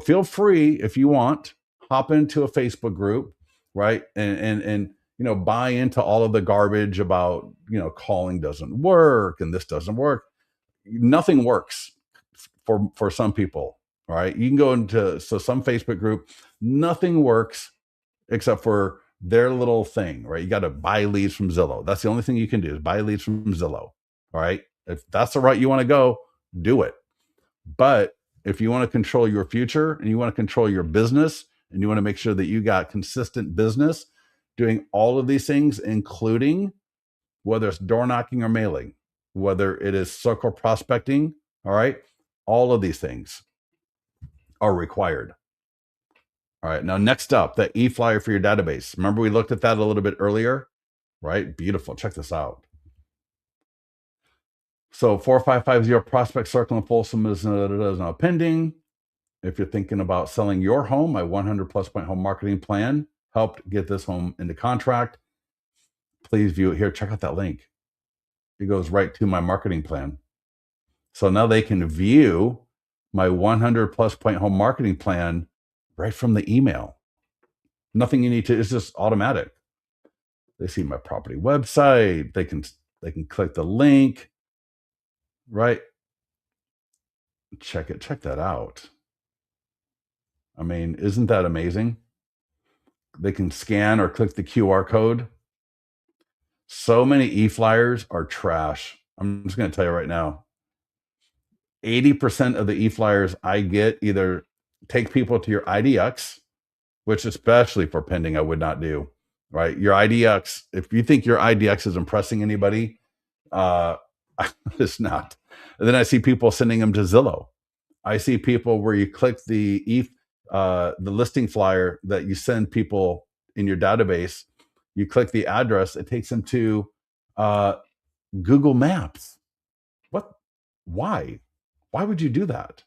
feel free if you want, hop into a Facebook group, right? And buy into all of the garbage about, calling doesn't work and this doesn't work. Nothing works for some people, right? You can go into some Facebook group, nothing works except for their little thing, right? You got to buy leads from Zillow. That's the only thing you can do is buy leads from Zillow, all right? If that's the route you want to go, do it. But if you want to control your future and you want to control your business and you want to make sure that you got consistent business doing all of these things, including whether it's door knocking or mailing, whether it is circle prospecting, all right, all of these things are required. All right, now next up, the e-flyer for your database. Remember we looked at that a little bit earlier, right? Beautiful. Check this out. So 4550 prospect circle in Folsom is now pending. If you're thinking about selling your home, my 100 plus point home marketing plan helped get this home into contract. Please view it here. Check out that link. It goes right to my marketing plan. So now they can view my 100 plus point home marketing plan right from the email. Nothing you need to, it's just automatic. They see my property website. They can click the link, right? Check that out. I mean, isn't that amazing? They can scan or click the QR code. So many e-flyers are trash. I'm just going to tell you right now. 80% of the e-flyers I get either take people to your IDX, which especially for pending, I would not do, right? Your IDX, if you think your IDX is impressing anybody, it's not. And then I see people sending them to Zillow. I see people where you click the listing flyer that you send people in your database, you click the address, it takes them to Google Maps. What? Why? Why would you do that?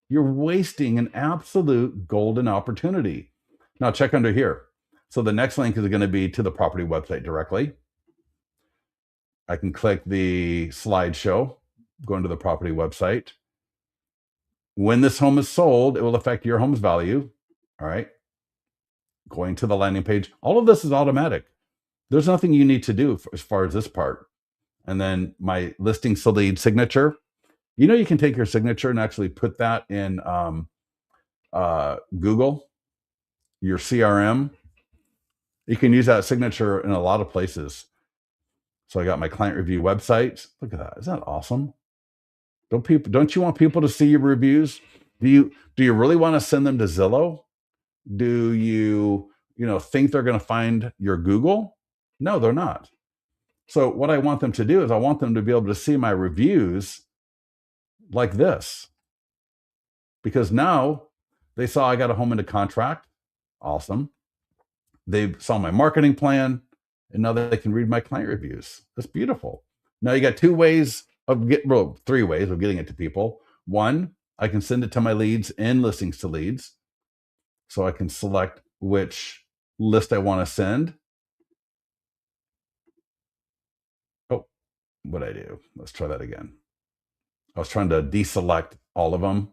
You're wasting an absolute golden opportunity. Now check under here. So the next link is going to be to the property website directly. I can click the slideshow, go into the property website. When this home is sold, it will affect your home's value. All right. Going to the landing page. All of this is automatic. There's nothing you need to do as far as this part. And then my listing lead signature. You can take your signature and actually put that in Google, your CRM. You can use that signature in a lot of places. So I got my client review website. Look at that. Isn't that awesome? Don't you want people to see your reviews? Do you really want to send them to Zillow? Do you think they're going to find your Google? No, they're not. So what I want them to do is I want them to be able to see my reviews like this. Because now they saw I got a home into contract. Awesome. They saw my marketing plan, and now they can read my client reviews. That's beautiful. Now you got 3 ways of getting it to people. One, I can send it to my leads in listings to leads. So I can select which list I want to send. Oh, what'd I do? Let's try that again. I was trying to deselect all of them.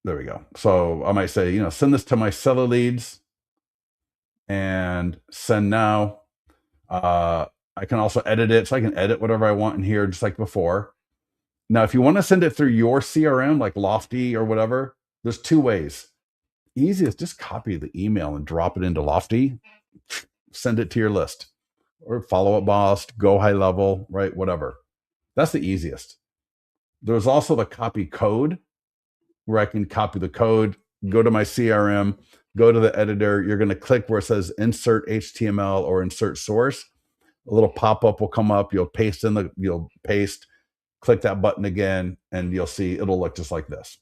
There we go. So I might say, send this to my seller leads and send now. I can also edit it. So I can edit whatever I want in here, just like before. Now, if you want to send it through your CRM, like Lofty or whatever, there's two ways. Easiest, just copy the email and drop it into Lofty, send it to your list, or Follow Up Boss, Go High Level, right? Whatever. That's the easiest. There's also the copy code, where I can copy the code, go to my CRM, go to the editor. You're going to click where it says insert HTML or insert source. A little pop-up will come up. You'll paste, click that button again, and you'll see it'll look just like this.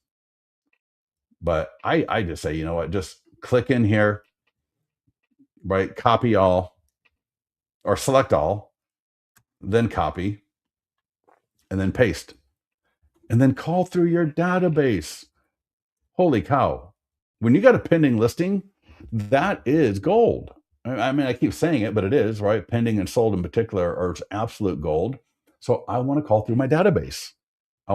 But I just say, you know what, just click in here, right? Copy all, or select all, then copy, and then paste. And then call through your database. Holy cow. When you got a pending listing, that is gold. I mean, I keep saying it, but it is, right? Pending and sold in particular are absolute gold. So I want to call through my database. We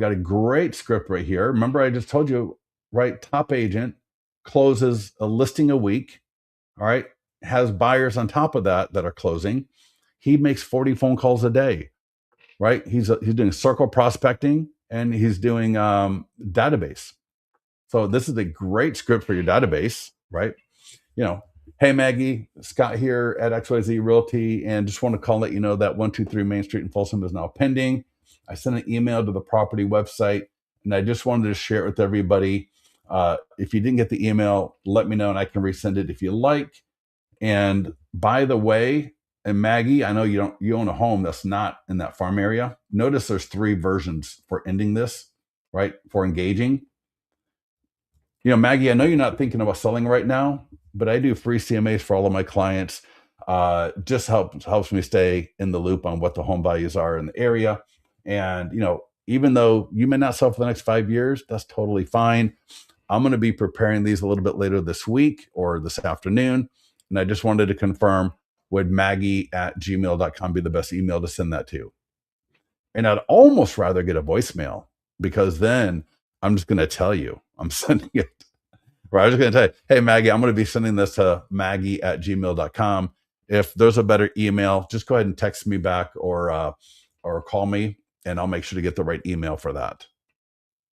got a great script right here. Remember, I just told you, right? Top agent closes a listing a week, all right? Has buyers on top of that are closing. He makes 40 phone calls a day, right? He's doing circle prospecting, and he's doing database. So this is a great script for your database, right? You know, hey Maggie, Scott here at XYZ Realty, and just want to call and let you know that 123 Main Street in Folsom is now pending. I sent an email to the property website, and I just wanted to share it with everybody. If you didn't get the email, let me know, and I can resend it if you like. And by the way, and Maggie, I know you own a home that's not in that farm area. Notice there's 3 versions for ending this, right? For engaging. You know, Maggie, I know you're not thinking about selling right now, but I do free CMAs for all of my clients. Just helps me stay in the loop on what the home values are in the area. And, you know, even though you may not sell for the next 5 years, that's totally fine. I'm going to be preparing these a little bit later this week or this afternoon. And I just wanted to confirm, would maggie@gmail.com be the best email to send that to? And I'd almost rather get a voicemail, because then I'm just going to tell you I'm sending it. Right. I was just going to tell you, hey, Maggie, I'm going to be sending this to maggie@gmail.com. If there's a better email, just go ahead and text me back or call me, and I'll make sure to get the right email for that.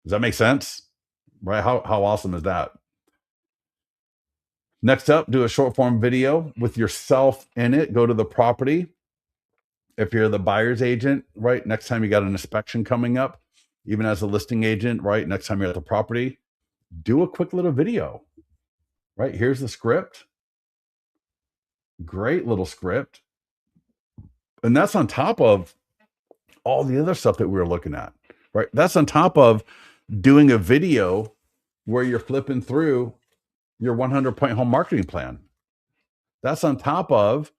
Does that make sense? Right? How awesome is that? Next up, do a short form video with yourself in it. Go to the property. If you're the buyer's agent, right, next time you got an inspection coming up, even as a listing agent, right, next time you're at the property, do a quick little video, right? Here's the script. Great little script. And that's on top of all the other stuff that we were looking at, right? That's on top of doing a video where you're flipping through your 100-point home marketing plan. That's on top of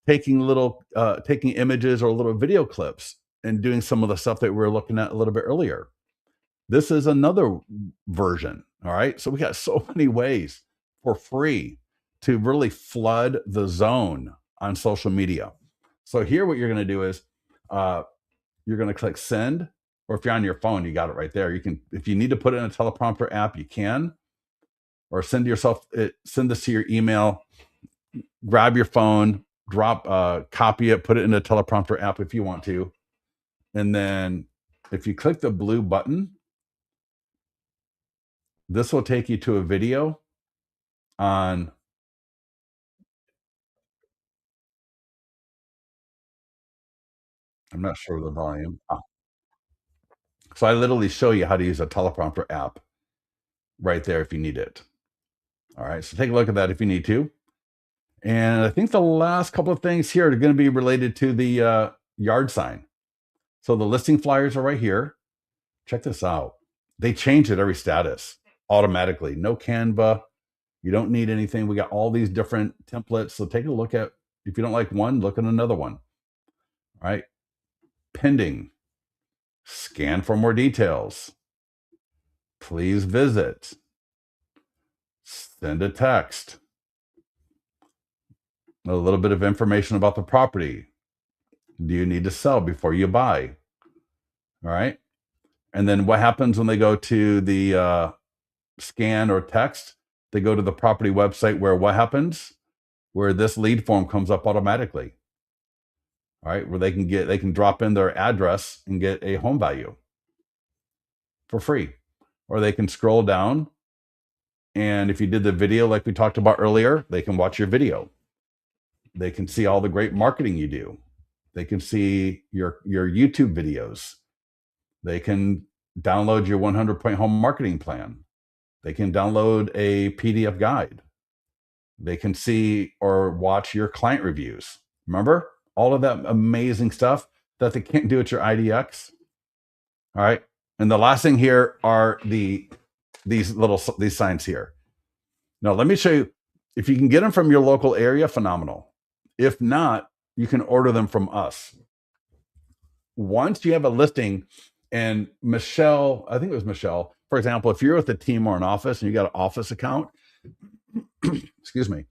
taking images or little video clips and doing some of the stuff that we were looking at a little bit earlier. This is another version. All right. So we got so many ways for free to really flood the zone on social media. So here, what you're going to do is you're going to click send, or if you're on your phone, you got it right there. You can, if you need to put it in a teleprompter app, you can, or send this to your email, grab your phone, copy it, put it in a teleprompter app if you want to. And then if you click the blue button, this will take you to a video on, I'm not sure the volume. So I literally show you how to use a teleprompter app right there if you need it. All right, so take a look at that if you need to. And I think the last couple of things here are going to be related to the yard sign. So the listing flyers are right here. Check this out. They change at every status automatically. No Canva. You don't need anything. We got all these different templates. So take a look at, if you don't like one, look at another one. All right. Pending. Scan for more details. Please visit. Send a text. A little bit of information about the property. Do you need to sell before you buy? All right. And then what happens when they go to the scan or text? They go to the property website where what happens? Where this lead form comes up automatically. all right, where they can drop in their address and get a home value for free. Or they can scroll down, and if you did the video like we talked about earlier, they can watch your video. They can see all the great marketing you do. They can see your YouTube videos. They can download your 100-point home marketing plan. They can download a PDF guide. They can see or watch your client reviews. Remember all of that amazing stuff that they can't do at your IDX? All right. And the last thing here are these signs here. Now, let me show you. If you can get them from your local area, phenomenal. If not, you can order them from us. Once you have a listing, and Michelle, I think it was Michelle, for example, if you're with a team or an office and you got an office account, excuse me,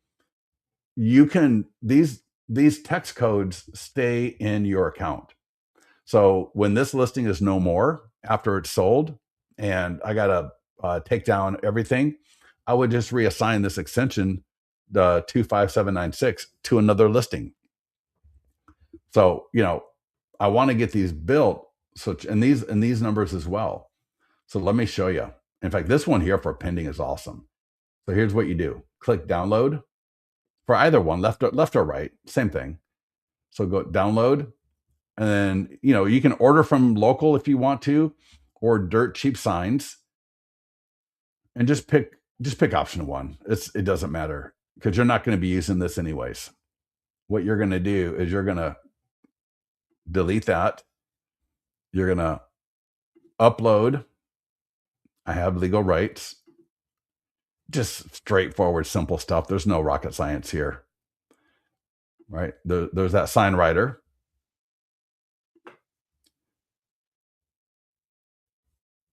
you can, these text codes stay in your account. So when this listing is no more after it's sold and I got to take down everything, I would just reassign this extension, the 25796, to another listing. So, I want to get these built. So, and these numbers as well. So let me show you. In fact, this one here for pending is awesome. So here's what you do. Click download for either one, left or right, same thing. So go download, and then, you can order from local if you want to, or dirt cheap signs, and just pick option one. It doesn't matter, because you're not going to be using this anyways. What you're going to do is you're going to delete that. You're going to upload. I have legal rights. Just straightforward, simple stuff. There's no rocket science here, right? There's that sign writer.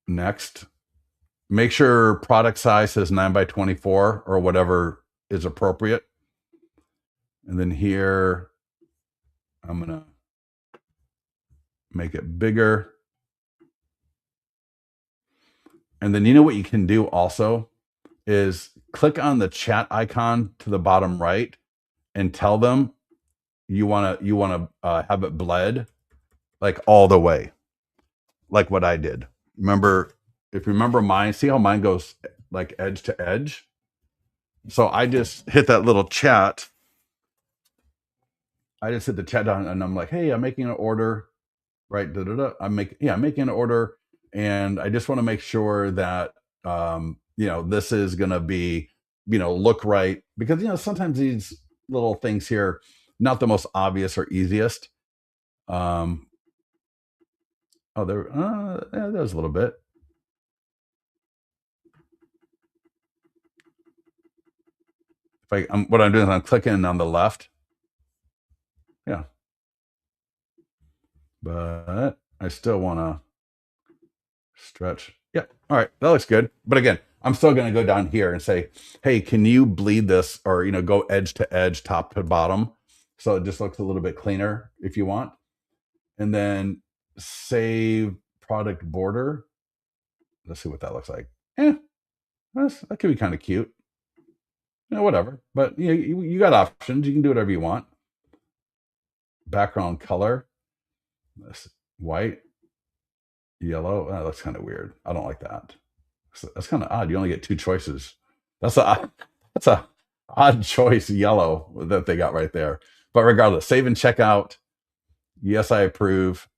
Next, make sure product size says 9x24 or whatever is appropriate. And then here, I'm going to make it bigger. And then what you can do also is click on the chat icon to the bottom right and tell them you want to have it bled like all the way, like what I did. If you remember mine, see how mine goes like edge to edge? So I just hit that little chat. I just hit the chat down and I'm like, hey, I'm making an order, right? I'm making an order, and I just want to make sure that this is going to be, look right, because sometimes these little things here, not the most obvious or easiest. There's a little bit. What I'm doing is I'm clicking on the left. Yeah. But I still want to stretch. Yeah. All right. That looks good. But again, I'm still going to go down here and say, hey, can you bleed this, or, go edge to edge, top to bottom, so it just looks a little bit cleaner if you want. And then save product border. Let's see what that looks like. That could be kind of cute. Whatever. But you got options. You can do whatever you want. Background color. This white, yellow. That looks kind of weird. I don't like that. That's kind of odd. You only get two choices. That's a odd choice, yellow, that they got right there. But regardless, save and check out. Yes, I approve.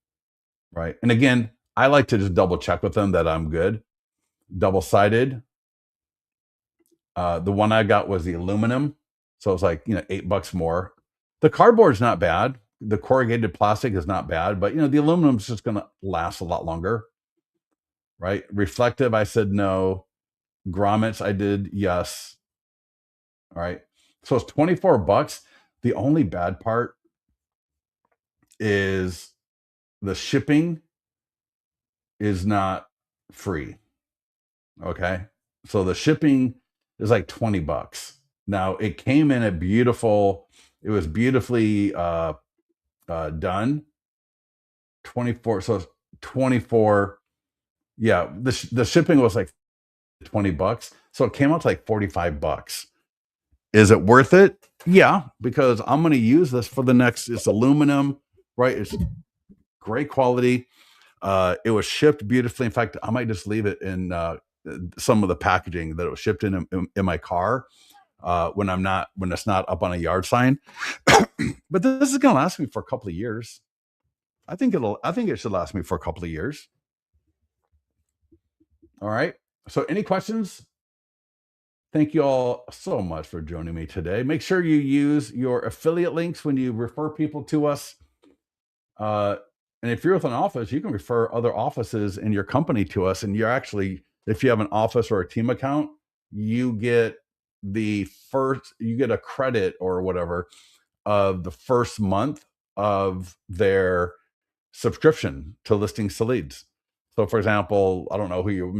Right. And again, I like to just double check with them that I'm good. Double-sided. The one I got was the aluminum. So it's like, $8 more. The cardboard's not bad. The corrugated plastic is not bad, but the aluminum is just going to last a lot longer, right? Reflective, I said no. Grommets, I did yes. All right. So it's $24. The only bad part is the shipping is not free. Okay. So the shipping is like $20. Now it came in it was beautifully done. 24. So it's 24. Yeah. The shipping was like $20. So it came out to like $45. Is it worth it? Yeah, because I'm going to use this for it's aluminum. right? It's great quality. It was shipped beautifully. In fact, I might just leave it in some of the packaging that it was shipped in my car when it's not up on a yard sign. But this is going to last me for a couple of years. I think it should last me for a couple of years. All right. So any questions? Thank you all so much for joining me today. Make sure you use your affiliate links when you refer people to us. Uh, and if you're with an office, you can refer other offices in your company to us. And you're actually, if you have an office or a team account, you get you get a credit or whatever of the first month of their subscription to listings to leads. So, for example, I don't know who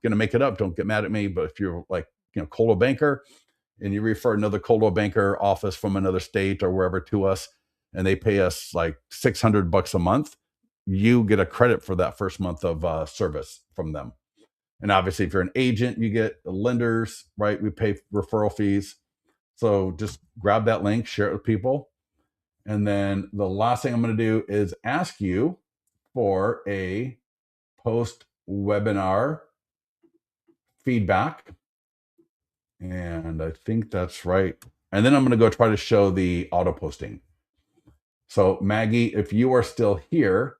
going to make it up. Don't get mad at me. But if you're like, Coldwell Banker, and you refer another Coldwell Banker office from another state or wherever to us, and they pay us like $600 a month, you get a credit for that first month of service from them. And obviously, if you're an agent, you get lenders, right? We pay referral fees. So just grab that link, share it with people. And then the last thing I'm going to do is ask you for a post webinar feedback. And I think that's right. And then I'm going to go try to show the auto posting. So Maggie, if you are still here,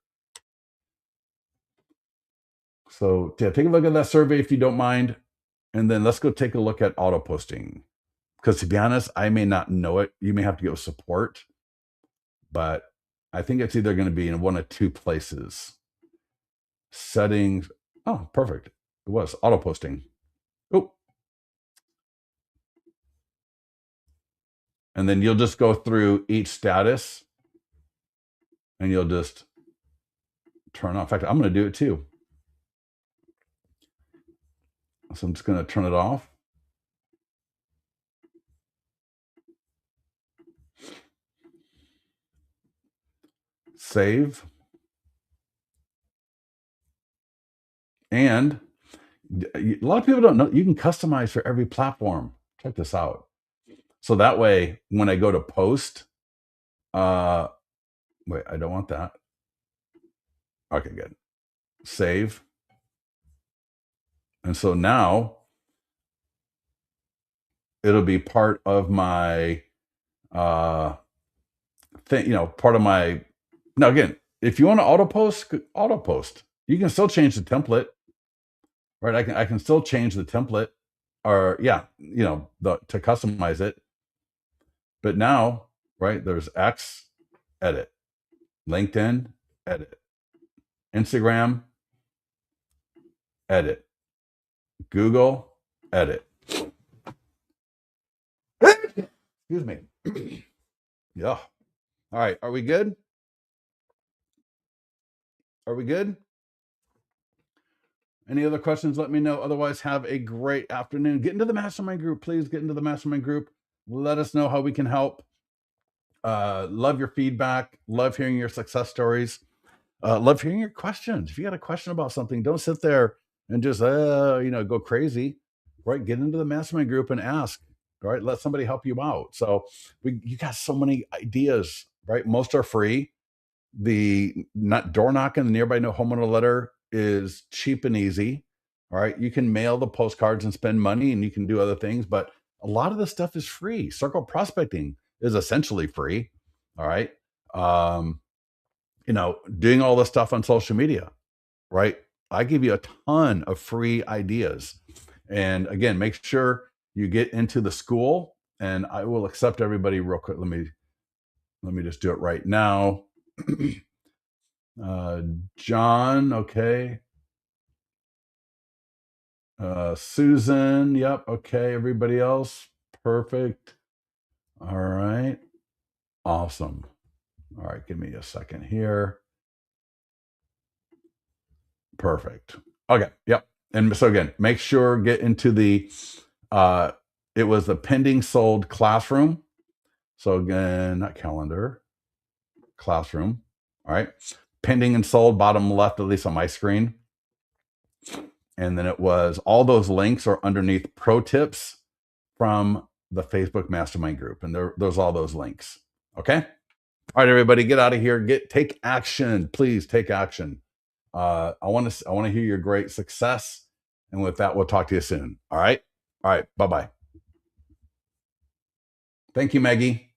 so take a look at that survey if you don't mind. And then let's go take a look at auto posting. Because to be honest, I may not know it. You may have to go with support. But I think it's either going to be in one of two places. Settings. Oh, perfect. It was auto posting. Oh. And then you'll just go through each status and you'll just turn off. In fact, I'm going to do it too. So I'm just going to turn it off. Save. And a lot of people don't know you can customize for every platform. Check this out. So that way, when I go to post, wait, I don't want that. Okay, good. Save. And so now it'll be part of my thing, part of my. Now, again, if you want to auto post. You can still change the template, right? I can still change the template, or to customize it. But now, right, there's X, edit, LinkedIn, edit, Instagram, edit, Google, edit. Excuse me. Yeah. All right. Are we good? Are we good? Any other questions? Let me know. Otherwise, have a great afternoon. Get into the mastermind group. Please get into the mastermind group. Let us know how we can help. Love your feedback. Love hearing your success stories. Love hearing your questions. If you got a question about something, don't sit there and just go crazy. Right? Get into the mastermind group and ask. Right? Let somebody help you out. So you got so many ideas. Right? Most are free. The door knocking, the nearby no homeowner letter is cheap and easy. All right. You can mail the postcards and spend money, and you can do other things, but a lot of this stuff is free. Circle prospecting is essentially free. All right. Doing all this stuff on social media, right? I give you a ton of free ideas. And again, make sure you get into the school, and I will accept everybody real quick. Let me just do it right now. John, okay. Susan, yep, okay. Everybody else, perfect. All right, awesome. All right, give me a second here. Perfect. Okay, yep. And so again, make sure get into the. It was the pending sold classroom. So again, not calendar, classroom. All right, pending and sold, bottom left, at least on my screen. And then it was all those links are underneath pro tips from the Facebook mastermind group. And there's all those links. Okay. All right, everybody, get out of here. Take action. Please take action. I want to hear your great success. And with that, we'll talk to you soon. All right. All right. Bye bye. Thank you, Maggie.